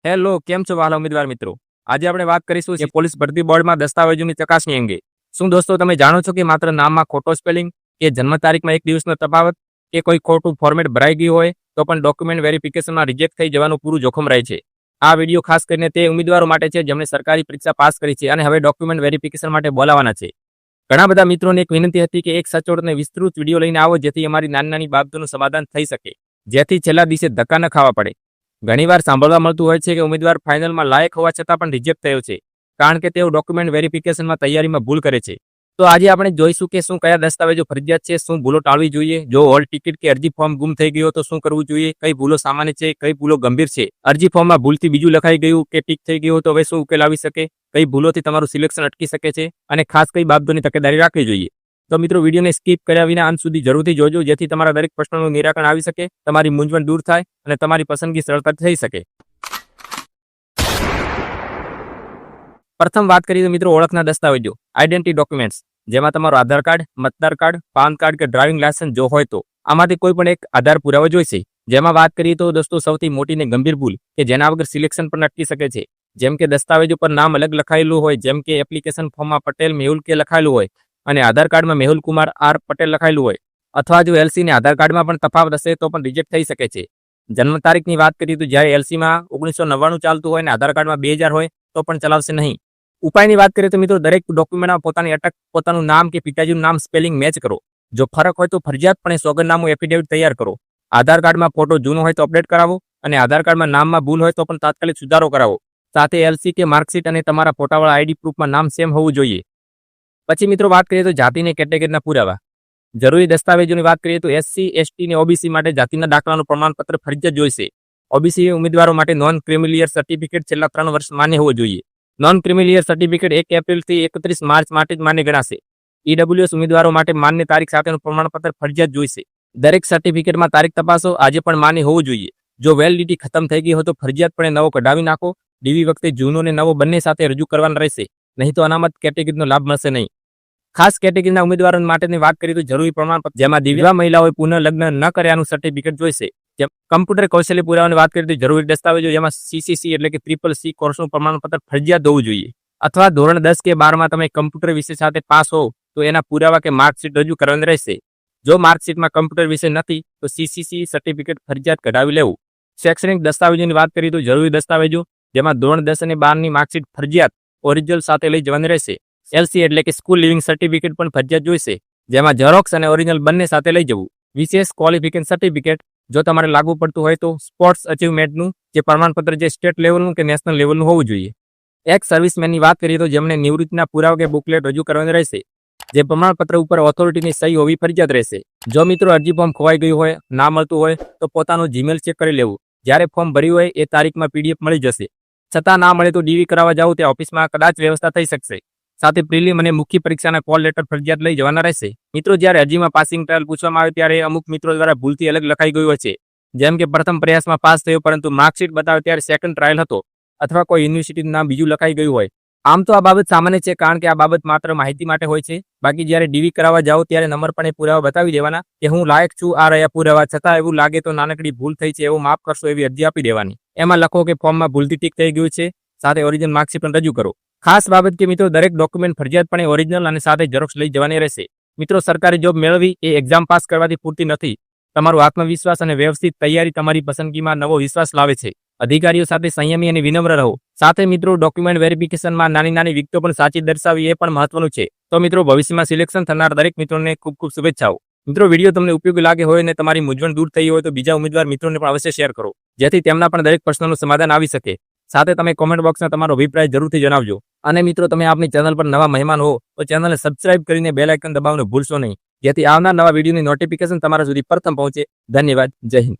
Hello, કેમ છો વાલા ઉમેદવાર મિત્રો? આજે આપણે વાત કરીશું કે પોલીસ ભરતી બોર્ડમાં દસ્તાવેજોની ચકાસણી અંગે. શું દોસ્તો તમે જાણો છો કે માત્ર નામમાં ખોટો સ્પેલિંગ કે જન્મ તારીખમાં એક દિવસનો તફાવત કે કોઈ ખોટું ફોર્મેટ ભરાઈ ગયું હોય તો પણ ડોક્યુમેન્ટ વેરિફિકેશનમાં રિજેક્ટ થઈ જવાનું પૂરું જોખમ રહે છે. આ વિડીયો ખાસ કરીને તે ઉમેદવારો માટે છે જેમણે સરકારી પરીક્ષા પાસ કરી છે અને હવે ડોક્યુમેન્ટ વેરિફિકેશન માટે બોલાવવાના છે. ઘણા બધા મિત્રોને એક વિનંતી હતી કે એક સચોટ અને વિસ્તૃત વિડીયો લઈને આવો જેથી અમારી નાની નાની બાબતોનું સમાધાન થઈ શકે, જેથી છેલ્લા દિવસે ધક્કા ન ખાવા પડે. ઘણીવાર સાંભળવા મળતું હોય છે કે ઉમેદવાર ફાઇનલમાં લાયક હોવા છતાં પણ રિજેક્ટ થયો છે કારણ કે તેઓ ડોક્યુમેન્ટ વેરિફિકેશનમાં તૈયારીમાં ભૂલ કરે છે. તો આજે આપણે જોઈશું કે શું કયા દસ્તાવેજો ફરજિયાત છે, શું ભૂલો ટાળવી જોઈએ, જો હોલ ટિકિટ કે અરજી ફોર્મ ગુમ થઈ ગયો તો શું કરવું જોઈએ, કઈ ભૂલો સામાન્ય છે, કઈ ભૂલો ગંભીર છે, અરજી ફોર્મમાં ભૂલથી બીજું લખાઈ ગયું કે ટીક થઈ ગયું તો હવે શું ઉકેલ આવી શકે, કઈ ભૂલોથી તમારું સિલેક્શન અટકી શકે છે અને ખાસ કઈ બાબતોની તકેદારી રાખવી જોઈએ. તો મિત્રો વિડીયોને સ્કીપ કર્યા વિના અંત સુધી જરૂરથી જોજો જેથી તમારા દરેક પ્રશ્નોનું નિરાકરણ આવી શકે, તમારી મૂંઝવણ દૂર થાય અને તમારી પસંદગી સરળતાથી થઈ શકે. પ્રથમ વાત કરીએ તો મિત્રો ઓળખના દસ્તાવેજો, આઈડેન્ટિટી ડોક્યુમેન્ટ્સ, જેમાં તમારું આધાર કાર્ડ, મતદાર કાર્ડ, પાન કાર્ડ કે ડ્રાઇવિંગ લાયસન્સ જો હોય તો આમાંથી કોઈ પણ એક આધાર પુરાવો જોઈશે. જેમાં વાત કરીએ તો દોસ્તો સૌથી મોટી ને ગંભીર ભૂલ કે જેના વગર સિલેક્શન પણ અટકી શકે છે, જેમ કે દસ્તાવેજો પર નામ અલગ લખાયેલું હોય, જેમ કે એપ્લિકેશન ફોર્મમાં પટેલ મેહુલ કે લખાયેલું હોય અને આધાર કાર્ડમાં મેહુલ કુમાર આર પટેલ લખાયેલું હોય, અથવા જો એલસી ને આધાર કાર્ડમાં પણ તફાવત હશે તો પણ રિજેક્ટ થઈ શકે છે. જન્મ તારીખની વાત કરીએ તો જ્યારે એલસીમાં 1999 ચાલતું હોય અને આધાર કાર્ડમાં 2000 હોય તો પણ ચલાવશે નહીં. ઉપાયની વાત કરીએ તો મિત્રો દરેક ડોક્યુમેન્ટમાં પોતાની અટક, પોતાનું નામ કે પિતાજીનું નામ સ્પેલિંગ મેચ કરો. જો ફરક હોય તો ફરજિયાતપણે સોગંદનામું એફિડેવિટ તૈયાર કરો. આધાર કાર્ડમાં ફોટો જૂનો હોય તો અપડેટ કરાવો અને આધાર કાર્ડમાં નામમાં ભૂલ હોય તો પણ તાત્કાલિક સુધારો કરાવો. સાથે એલસી કે માર્કશીટ અને તમારા ફોટાવાળા આઈડી પ્રૂફમાં નામ સેમ હોવું જોઈએ. પછી મિત્રો વાત કરીએ તો જાતિને કેટેગરીના પુરાવા. જરૂરી દસ્તાવેજોની વાત કરીએ તો એસસી, એસટી અને ઓબીસી માટે જાતિના દાખલાનું પ્રમાણપત્ર ફરજિયાત જોઈશે. ઓબીસી ઉમેદવારો માટે નોન ક્રિમિલિયર સર્ટિફિકેટ છેલ્લા 3 વર્ષ માન્ય હોવો જોઈએ. નોન ક્રિમિલિયર સર્ટિફિકેટ 1 એપ્રિલથી 31 માર્ચ માટે જ માન્ય ગણાશે. ઈડબ્લ્યુએસ ઉમેદવારો માટે માન્ય તારીખ સાથેનું પ્રમાણપત્ર ફરજિયાત જોઈશે. દરેક સર્ટિફિકેટમાં તારીખ તપાસો, આજે પણ માન્ય હોવું જોઈએ. જો વેલિડિટી ખતમ થઈ ગઈ હોય તો ફરજિયાતપણે નવો કઢાવી નાખો. ડીવી વખતે જૂનો અને નવો બંને સાથે રજૂ કરવાના રહેશે, નહીં તો અનામત કેટેગરીનો લાભ મળશે નહીં. ખાસ કેટેગરીના ઉમેદવારો માટેની વાત કરીએ તો જરૂરી પ્રમાણપત્ર, જેમાં દિવ્યાંગ મહિલાઓએ પુનઃ લગ્ન ન કર્યાનું સર્ટિફિકેટ જોઈશે. જેમ કમ્પ્યુટર કૌશલ્ય પુરાવાની વાત કરીએ તો જરૂરી દસ્તાવેજો, જેમાં સીસીસી એટલે કે CCC કોર્સનું પ્રમાણપત્ર ફરજિયાત હોવું જોઈએ. અથવા ધોરણ 10 કે 12માં તમે કમ્પ્યુટર વિષય સાથે પાસ હો તો એના પુરાવા કે માર્કશીટ રજૂ કરવાની રહેશે. જો માર્કશીટમાં કમ્પ્યુટર વિષય નથી તો CCC સર્ટિફિકેટ ફરજિયાત કઢાવી લેવું. શૈક્ષણિક દસ્તાવેજોની વાત કરીએ તો જરૂરી દસ્તાવેજો, જેમાં ધોરણ 10 અને 12ની માર્કશીટ ફરજિયાત ઓરિજિનલ સાથે લઈ જવાની રહેશે. એલસી એટલે કે સ્કૂલ લિવિંગ સર્ટિફિકેટ પણ ફરજિયાત જોઈશે, જેમાં ઝેરોક્સ અને ઓરિજિનલ બંને સાથે લઈ જવું. વિશેષ ક્વોલિફિકેશન સર્ટિફિકેટ, જો તમારે લાગુ પડતું હોય તો સ્પોર્ટ્સ અચીવમેન્ટનું જે પ્રમાણપત્ર જે સ્ટેટ લેવલનું કે નેશનલ લેવલનું હોવું જોઈએ. એક સર્વિસમેનની વાત કરીએ તો જેમણે નિવૃત્તિના પુરાવા કે બુકલેટ રજૂ કરવાની રહેશે, જે પ્રમાણપત્ર ઉપર ઓથોરિટીની સહી હોવી ફરજિયાત રહેશે. જો મિત્રો અરજી ફોર્મ ખોવાઈ ગયું હોય, ના મળતું હોય તો પોતાનું જીમેલ ચેક કરી લેવું. જ્યારે ફોર્મ ભર્યું હોય એ તારીખમાં PDF મળી જશે. છતાં ના મળે તો ડીવી કરાવવા જાવ ત્યાં ઓફિસમાં કદાચ વ્યવસ્થા થઈ શકશે. સાથે પ્રિલિમ અને મુખ્ય પરીક્ષાના કોલ લેટર ફરજિયાત લઈ જવાના રહેશે. મિત્રો જ્યારે અરજીમાં પાસિંગ ટ્રાયલ પૂછવામાં આવે ત્યારે અમુક મિત્રો દ્વારા ભૂલથી અલગ લખાઈ ગયું હોય છે, જેમ કે પ્રથમ પ્રયાસમાં પાસ થયો પરંતુ માર્કશીટ બતાવે ત્યારે સેકન્ડ ટ્રાયલ હતો, અથવા કોઈ યુનિવર્સિટીનું નામ બીજું લખાઈ ગયું હોય. આમ તો આ બાબત સામાન્ય છે કારણ કે આ બાબત માત્ર માહિતી માટે હોય છે. બાકી જ્યારે ડીવી કરાવવા જાઓ ત્યારે નંબરપણે પુરાવા બતાવી દેવાના કે હું લાયક છું, આ રહ્યા પુરાવા. છતાં એવું લાગે તો નાનકડી ભૂલ થઈ છે એવું માફ કરશો એવી અરજી આપી દેવાની. એમાં લખો કે ફોર્મમાં ભૂલથી ટીક થઈ ગયું છે, સાથે ઓરિજિનલ માર્કશીટ પણ રજૂ કરો. ખાસ બાબત કે મિત્રો દરેક ડોક્યુમેન્ટ ફરજિયાતપણે ઓરિજિનલ અને સાથે ઝેરોક્સ લઈ જવાની રહેશે. મિત્રો સરકારી જોબ મેળવવી એ એક્ઝામ પાસ કરવાથી પૂરતી નથી. તમારો આત્મવિશ્વાસ અને વ્યવસ્થિત તૈયારી તમારી પસંદગીમાં નવો વિશ્વાસ લાવે છે. અધિકારીઓ સાથે સંયમી અને વિનમ્ર રહો. સાથે મિત્રો ડોક્યુમેન્ટ વેરિફિકેશનમાં નાની નાની વિગતો પણ સાચી દર્શાવવી એ પણ મહત્વનું છે. તો મિત્રો ભવિષ્યમાં સિલેક્શન થનાર દરેક મિત્રોને ખૂબ ખૂબ શુભેચ્છાઓ. મિત્રો વિડીયો તમને ઉપયોગી લાગે હોય અને તમારી મૂંઝવણ દૂર થઈ હોય તો બીજા ઉમેદવાર મિત્રોને પણ અવશ્ય શેર કરો, જેથી તેમના પણ દરેક પ્રશ્નોનું સમાધાન આવી શકે. સાથે તમે કોમેન્ટ બોક્સમાં તમારો અભિપ્રાય જરૂરથી જણાવજો. અને મિત્રો તમે આપની ચેનલ પર નવા મહેમાન હો તો ચેનલને સબસ્ક્રાઇબ કરીને બેલ આઇકન દબાવવાનું ભૂલશો નહીં, જેથી આવનાર નવા વિડીયોની નોટિફિકેશન તમારા સુધી પ્રથમ પહોંચે. ધન્યવાદ. જય હિન્દ.